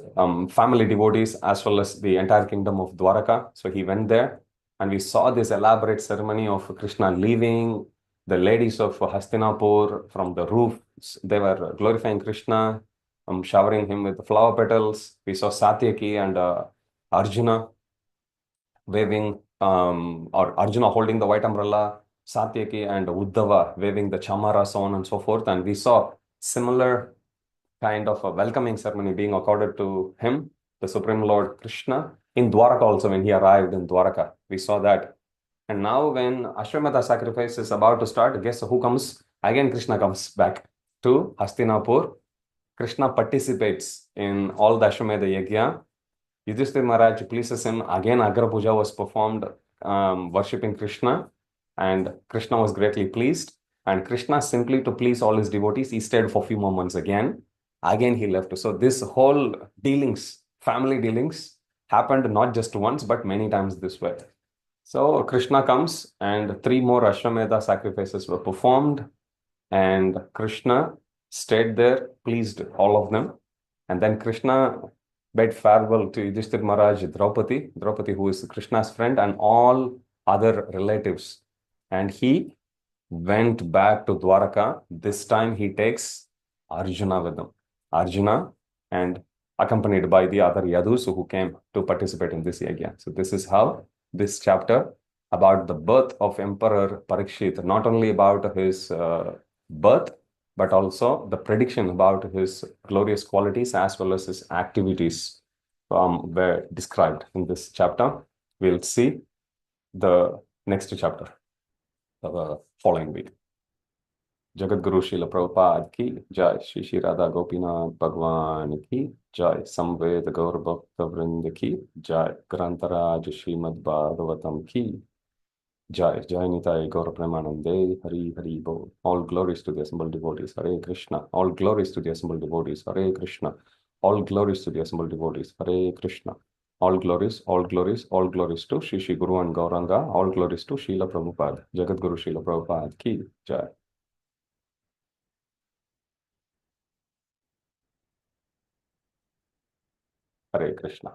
family devotees, as well as the entire kingdom of Dwaraka. So he went there and we saw this elaborate ceremony of Krishna leaving. The ladies of Hastinapur from the roof, they were glorifying Krishna, showering him with flower petals. We saw Satyaki and Arjuna waving, or Arjuna holding the white umbrella, Satyaki and Uddhava waving the chamara, so on and so forth. And we saw similar kind of a welcoming ceremony being accorded to him, the Supreme Lord Krishna, in Dwaraka also when he arrived in Dwaraka. We saw that. And now when Ashwamedha sacrifice is about to start, guess who comes? Again, Krishna comes back to Hastinapur. Krishna participates in all the Ashwamedha Yajna. Yudhishthir Maharaj pleases him. Again, Agra Puja was performed, worshipping Krishna. And Krishna was greatly pleased. And Krishna, simply to please all his devotees, he stayed for a few more months again. Again, he left. So this whole dealings, family dealings, happened not just once, but many times this way. So Krishna comes and three more Ashwamedha sacrifices were performed. And Krishna stayed there, pleased all of them. And then Krishna bid farewell to Yudhishthir Maharaj, Draupadi, who is Krishna's friend, and all other relatives. And he went back to Dwaraka. This time he takes Arjuna with him. Arjuna, and accompanied by the other Yadus who came to participate in this yajna. So this is how this chapter about the birth of Emperor Pariksit, not only about his birth, but also the prediction about his glorious qualities as well as his activities were described in this chapter. We'll see the next chapter following week. Jagat Guru Srila Prabhupada ki jai, Shri Shri Radha Gopinath Bhagwan ki jai, Samved Gaur Bhakta Vrinda ki jai, Grantaraj Srimad Bhagavatam ki jai, Jai Nitai Gaur Premanande, Hari Hari Bol. All glories to the assembled devotees, Hare Krishna. All glories to the assembled devotees, Hare Krishna. All glories to the assembled devotees, Hare Krishna. All glories, all glories, all glories to Shri Shri Guru and Gauranga. All glories to Srila Prabhupada. Jagat Guru Srila Prabhupada ki jai. Hare Krishna.